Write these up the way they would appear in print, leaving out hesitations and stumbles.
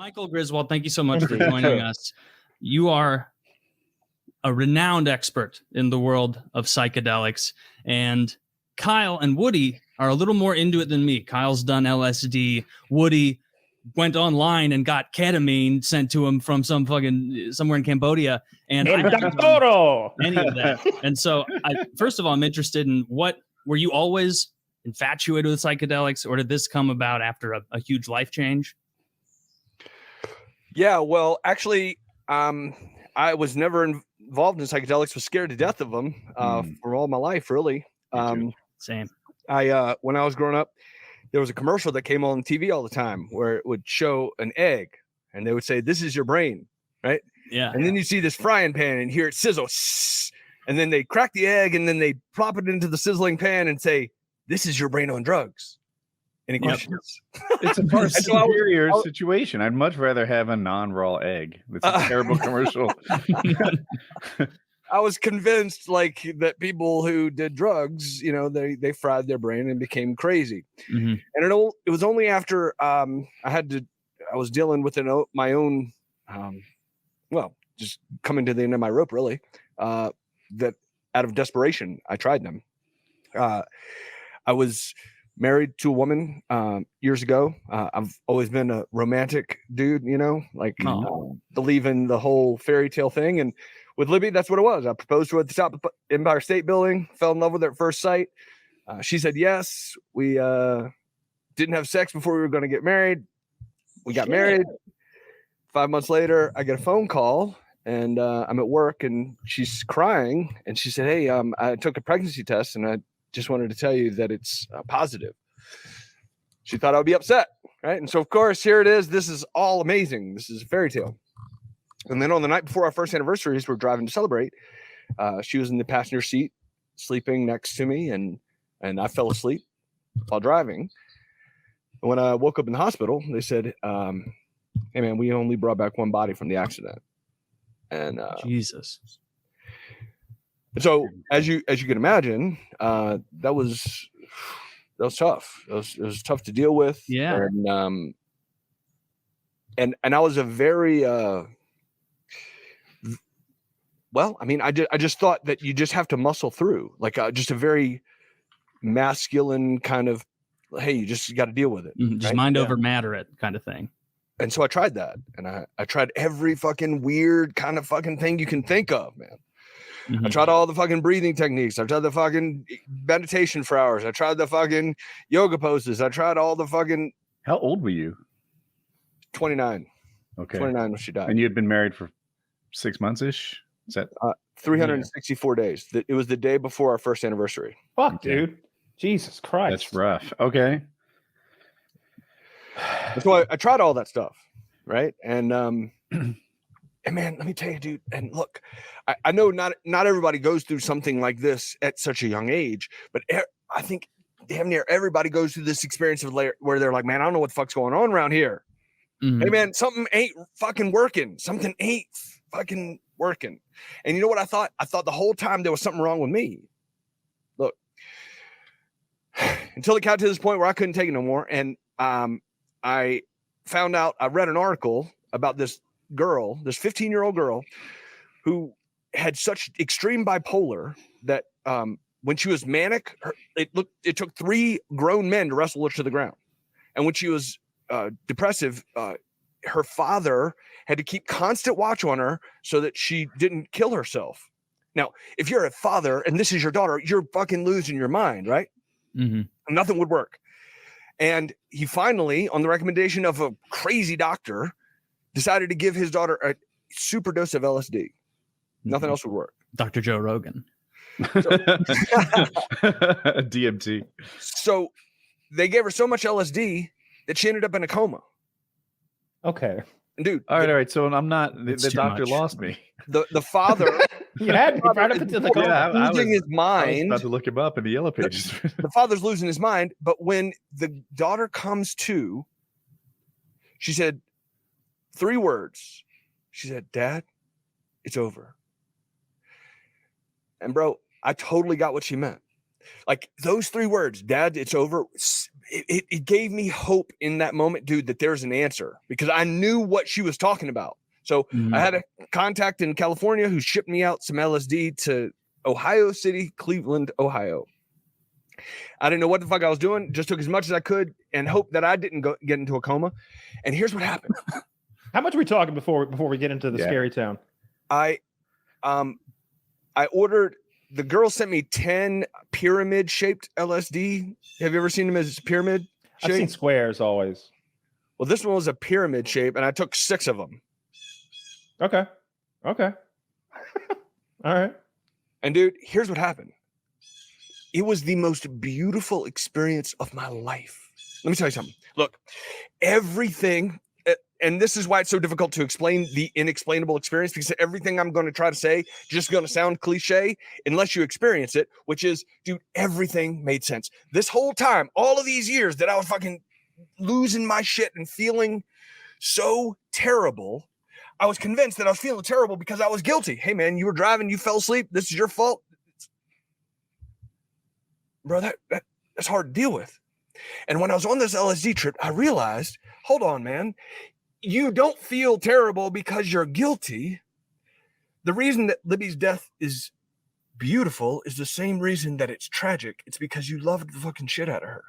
Michael Grizwold, thank you so much for joining us. You are a renowned expert in the world of psychedelics, and Kyle and Woody are a little more into it than me. Kyle's done LSD. Woody went online and got ketamine sent to him from some fucking somewhere in Cambodia, and I haven't done any of that. And so, first of all, I'm interested in what were you always infatuated with psychedelics, or did this come about after a huge life change? Yeah, well, actually, I was never involved in psychedelics. Was scared to death of them for all my life, really. Same. When I was growing up, there was a commercial that came on TV all the time where it would show an egg, and they would say, "This is your brain," right? Yeah. And then you see this frying pan and hear it sizzle, and then they crack the egg and then they plop it into the sizzling pan and say, "This is your brain on drugs." Any questions? It's a far superior situation. I'd much rather have a non-raw egg. It's a terrible commercial. I was convinced like that people who did drugs, you know, they fried their brain and became crazy. Mm-hmm. And it was only after I was dealing with my own, just coming to the end of my rope, really, that out of desperation, I tried them. I was married to a woman years ago. I've always been a romantic dude, you know, like believe in the whole fairy tale thing. And with Libby, that's what it was. I proposed to her at the top of the Empire State Building, fell in love with her at first sight. She said yes. We didn't have sex before we were going to get married. We got married. 5 months later, I get a phone call, and I'm at work, and she's crying. And she said, "Hey, I took a pregnancy test, and I just wanted to tell you that it's positive." She thought I would be upset, right? And so, of course, here it is. This is all amazing. This is a fairy tale. And then on the night before our first anniversary, as we're driving to celebrate, she was in the passenger seat, sleeping next to me, and I fell asleep while driving. And when I woke up in the hospital, they said, "Hey, man, we only brought back one body from the accident." And Jesus. So as you can imagine, that was tough. It was tough to deal with. Yeah. And I was a very I just thought that you just have to muscle through, like just a very masculine kind of, hey, you just got to deal with it. Just right? mind over matter it kind of thing. And so I tried that, and I tried every fucking weird kind of fucking thing you can think of, man. Mm-hmm. I tried all the fucking breathing techniques. I tried the fucking meditation for hours. I tried the fucking yoga poses. I tried all the fucking. How old were you? 29. Okay. 29 when she died. And you had been married for 6 months-ish? Is that 364 days. It was the day before our first anniversary. Fuck, dude. Jesus Christ. That's rough. Okay. So I tried all that stuff, right? And and man, let me tell you, dude. And look, I know not everybody goes through something like this at such a young age, but I think damn near everybody goes through this experience of where they're like, man, I don't know what the fuck's going on around here. Mm-hmm. Hey, man, something ain't fucking working. Something ain't fucking working. And you know what I thought? I thought the whole time there was something wrong with me. Look, until it got to this point where I couldn't take it no more. And I found out, I read an article about this girl, this 15-year-old girl who had such extreme bipolar that when she was manic, it took 3 grown men to wrestle her to the ground. And when she was depressive, her father had to keep constant watch on her so that she didn't kill herself. Now, if you're a father and this is your daughter, you're fucking losing your mind, right? Mm-hmm. Nothing would work. And he finally, on the recommendation of a crazy doctor, decided to give his daughter a super dose of LSD. Nothing else would work. Dr. Joe Rogan. DMT. So they gave her so much LSD that she ended up in a coma. Okay. And dude. All right. So I'm not, the doctor lost me. The father. You had me right up into the coma. Yeah, losing his mind. I was about to look him up in the yellow pages. The father's losing his mind. But when the daughter comes to, she said 3 words. She said, "Dad, it's over." And bro, I totally got what she meant. Like those 3 words, "Dad, it's over," it gave me hope in that moment, dude, that there's an answer, because I knew what she was talking about. So I had a contact in California who shipped me out some LSD to Ohio City, Cleveland, Ohio. I didn't know what the fuck I was doing. Just took as much as I could and hoped that I didn't get into a coma. And here's what happened. How much are we talking before we get into the scary town? I ordered. The girl sent me 10 pyramid-shaped LSD. Have you ever seen them as pyramid shape? I've seen squares always. Well, this one was a pyramid shape, and I took 6 of them. Okay. All right. And dude, here's what happened. It was the most beautiful experience of my life. Let me tell you something. Look, everything, and this is why it's so difficult to explain the inexplainable experience, because everything I'm going to try to say just going to sound cliche unless you experience it, which is, dude, everything made sense. This whole time, all of these years that I was fucking losing my shit and feeling so terrible, I was convinced that I was feeling terrible because I was guilty. Hey, man, you were driving, you fell asleep. This is your fault. Bro, that's hard to deal with. And when I was on this LSD trip, I realized, hold on, man. You don't feel terrible because you're guilty. The reason that Libby's death is beautiful is the same reason that it's tragic. It's because you loved the fucking shit out of her.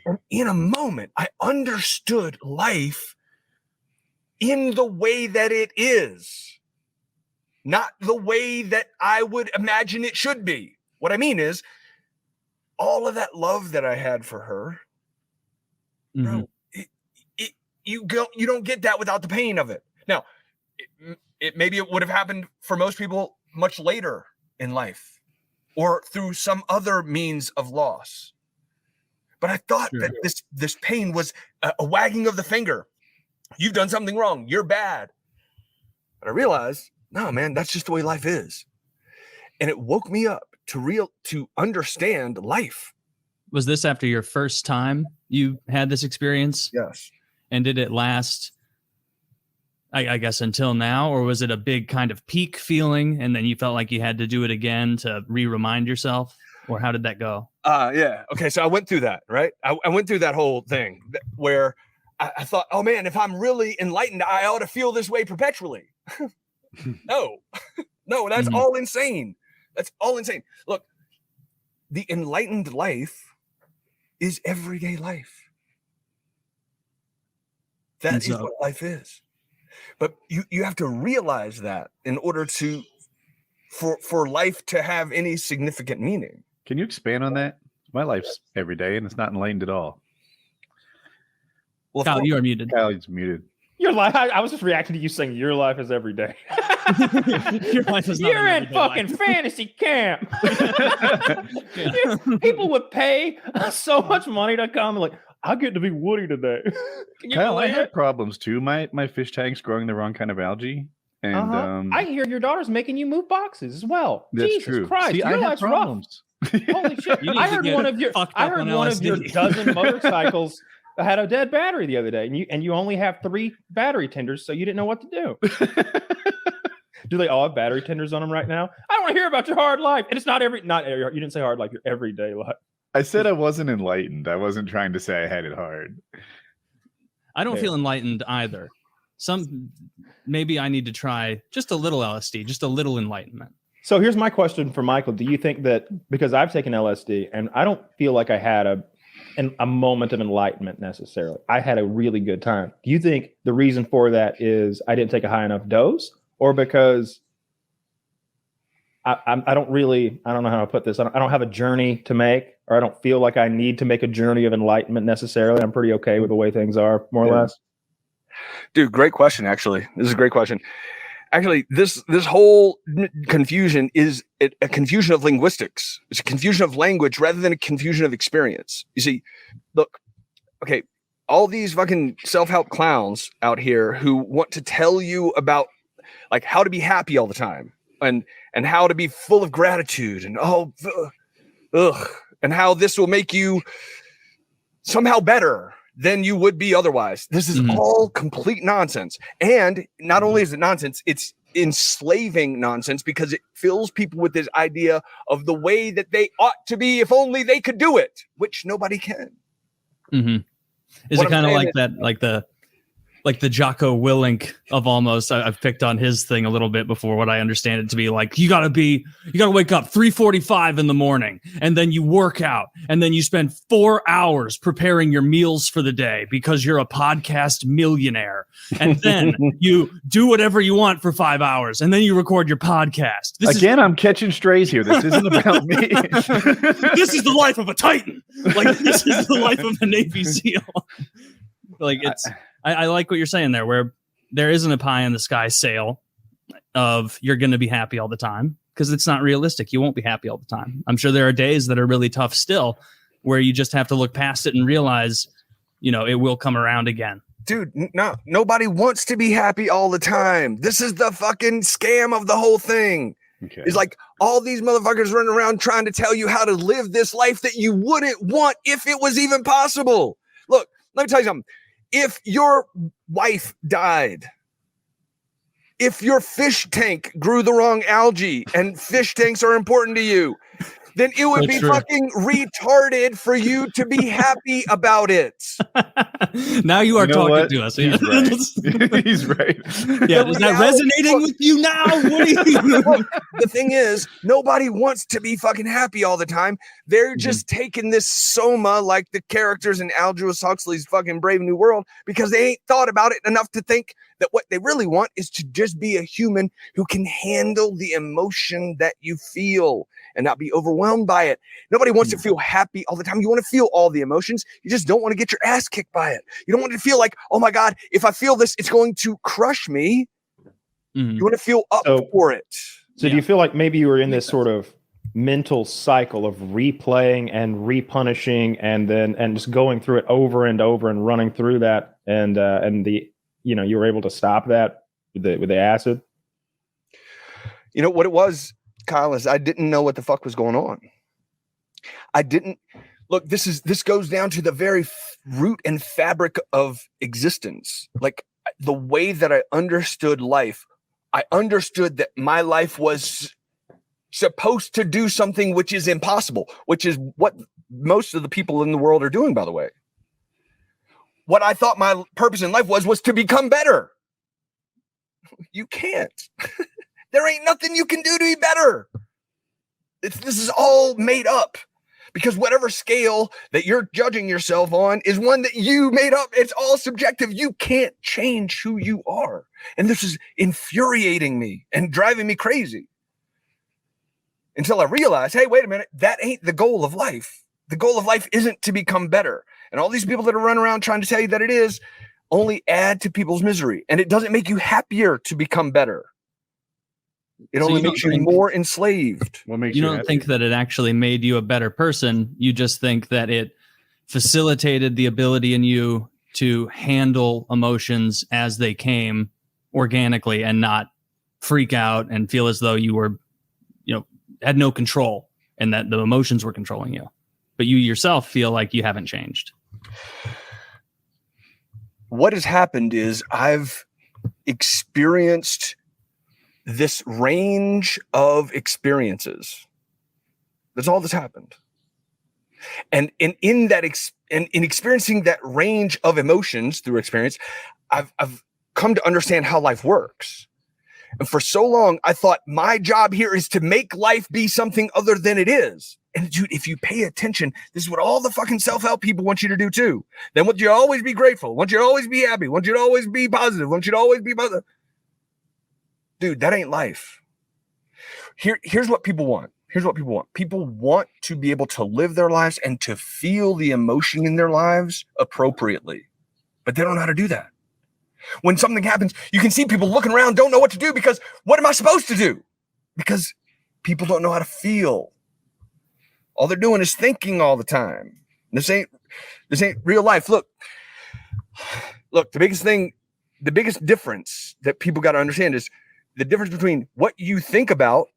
And in a moment, I understood life in the way that it is, not the way that I would imagine it should be. What I mean is, all of that love that I had for her, bro, you don't get that without the pain of it. Now, maybe it would have happened for most people much later in life, or through some other means of loss. But I thought that this pain was a wagging of the finger. You've done something wrong. You're bad. But I realized, no, man, that's just the way life is. And it woke me up to understand life. Was this after your first time you had this experience? Yes. And did it last, I guess, until now? Or was it a big kind of peak feeling and then you felt like you had to do it again to remind yourself? Or how did that go? Yeah. Okay. So I went through that, right? I went through that whole thing where I thought, oh man, if I'm really enlightened, I ought to feel this way perpetually. No, that's all insane. That's all insane. Look, the enlightened life is everyday life. That is what life is. But you have to realize that in order for life to have any significant meaning. Can you expand on that? My life's every day and it's not enlightened at all. Well, Kyle, you are muted. Kyle's muted. Your life. I was just reacting to you saying your life is every day. Your life is not You're in fucking fantasy camp. People would pay so much money to come. Like, I get to be Woody today. Kyle, I had problems too. My fish tank's growing the wrong kind of algae. And I hear your daughter's making you move boxes as well. That's Jesus true. Christ, See, your life's problems. rough. Holy shit! I heard one of your dozen motorcycles had a dead battery the other day, and you only have 3 battery tenders, so you didn't know what to do. Do they all have battery tenders on them right now? I don't want to hear about your hard life. And it's not you didn't say hard life, your everyday life. I said I wasn't enlightened. I wasn't trying to say I had it hard. I don't feel enlightened either. Maybe I need to try just a little LSD, just a little enlightenment. So here's my question for Michael. Do you think that, because I've taken LSD and I don't feel like I had a moment of enlightenment necessarily. I had a really good time. Do you think the reason for that is I didn't take a high enough dose, or because I don't know how to put this. I don't have a journey to make, or I don't feel like I need to make a journey of enlightenment necessarily. I'm pretty okay with the way things are, more or less. Dude, great question. Actually, this is a great question. Actually, this whole confusion is a confusion of linguistics. It's a confusion of language rather than a confusion of experience. You see, look, okay, all these fucking self-help clowns out here who want to tell you about like how to be happy all the time and how to be full of gratitude and and how this will make you somehow better than you would be otherwise. This is all complete nonsense. And not only is it nonsense, it's enslaving nonsense, because it fills people with this idea of the way that they ought to be if only they could do it, which nobody can. Mm-hmm. Is What it kind I'm of saying like that, like the Jocko Willink of almost? I've picked on his thing a little bit before. What I understand it to be like, you gotta wake up 3:45 in the morning, and then you work out, and then you spend 4 hours preparing your meals for the day because you're a podcast millionaire, and then you do whatever you want for 5 hours, and then you record your podcast. I'm catching strays here. This isn't about me. This is the life of a Titan. Like, this is the life of a Navy SEAL. Like, I like what you're saying there, where there isn't a pie in the sky sale of you're going to be happy all the time, because it's not realistic. You won't be happy all the time. I'm sure there are days that are really tough still, where you just have to look past it and realize, it will come around again. Dude, no, nobody wants to be happy all the time. This is the fucking scam of the whole thing. Okay. It's like all these motherfuckers running around trying to tell you how to live this life that you wouldn't want if it was even possible. Look, let me tell you something. If your wife died, if your fish tank grew the wrong algae, and fish tanks are important to you, then it would be fucking retarded for you to be happy about it. Now you are talking to us. He's right. He's right. Yeah, is that resonating with you now? Well, the thing is, nobody wants to be fucking happy all the time. They're just taking this soma like the characters in Aldous Huxley's fucking Brave New World, because they ain't thought about it enough to think that what they really want is to just be a human who can handle the emotion that you feel and not be overwhelmed by it. Nobody wants to feel happy all the time. You want to feel all the emotions. You just don't want to get your ass kicked by it. You don't want to feel like, oh my God, if I feel this, it's going to crush me. You want to feel up for it. So do you feel like maybe you were in this sort of mental cycle of replaying and repunishing and just going through it over and over and running through that, and you were able to stop that with the acid? You know what it was, Kyle, is I didn't know what the fuck was going on. I didn't look. This goes down to the very root and fabric of existence. Like, the way that I understood life, I understood that my life was supposed to do something which is impossible, which is what most of the people in the world are doing, by the way. What I thought my purpose in life was to become better. You can't. There ain't nothing you can do to be better. This is all made up, because whatever scale that you're judging yourself on is one that you made up. It's all subjective. You can't change who you are. And this is infuriating me and driving me crazy, until I realized, hey, wait a minute, that ain't the goal of life. The goal of life isn't to become better. And all these people that are running around trying to tell you that it is only add to people's misery. And it doesn't make you happier to become better. It only makes you more enslaved. You don't think that it actually made you a better person. You just think that it facilitated the ability in you to handle emotions as they came organically and not freak out and feel as though you were, had no control, and that the emotions were controlling you. But you yourself feel like you haven't changed. What has happened is I've experienced this range of experiences. That's all that's happened. And in experiencing that range of emotions through experience, I've come to understand how life works. And for so long, I thought my job here is to make life be something other than it is. And dude, if you pay attention, this is what all the fucking self-help people want you to do too. They want you to always be grateful, want you to always be happy, want you to always be positive, want you to always be positive. Dude, that ain't life. Here's what people want. Here's what people want. People want to be able to live their lives and to feel the emotion in their lives appropriately. But they don't know how to do that. When something happens, you can see people looking around, don't know what to do, because what am I supposed to do? Because people don't know how to feel. All they're doing is thinking all the time. This ain't real life. Look, the biggest difference that people got to understand is the difference between what you think about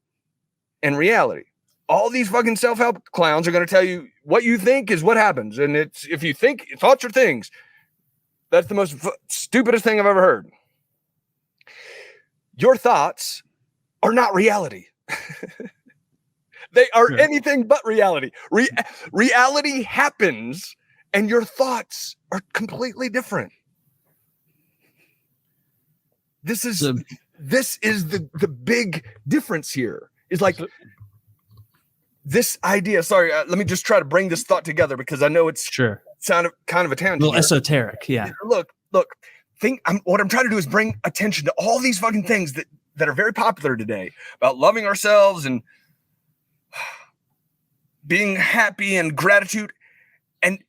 and reality. All these fucking self-help clowns are going to tell you what you think is what happens. And it's, if you think thoughts are things, that's the most stupidest thing I've ever heard. Your thoughts are not reality. They are anything but reality. Reality happens and your thoughts are completely different. This is the big difference here. Is like this idea. Sorry, let me just try to bring this thought together because I know it's sounded kind of a tangent. A little esoteric, yeah. Look. What I'm trying to do is bring attention to all these fucking things that are very popular today about loving ourselves and being happy and gratitude, and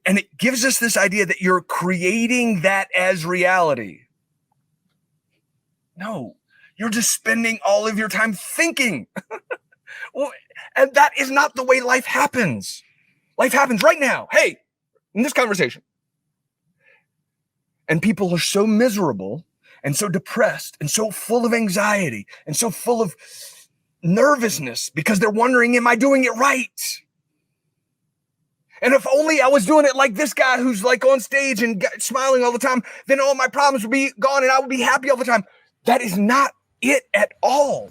it gives us this idea that you're creating that as reality. No, you're just spending all of your time thinking. Well, and that is not the way life happens. Life happens right now. Hey, in this conversation. And people are so miserable and so depressed and so full of anxiety and so full of nervousness because they're wondering, am I doing it right? And if only I was doing it like this guy who's like on stage and smiling all the time, then all my problems would be gone and I would be happy all the time. That is not it at all.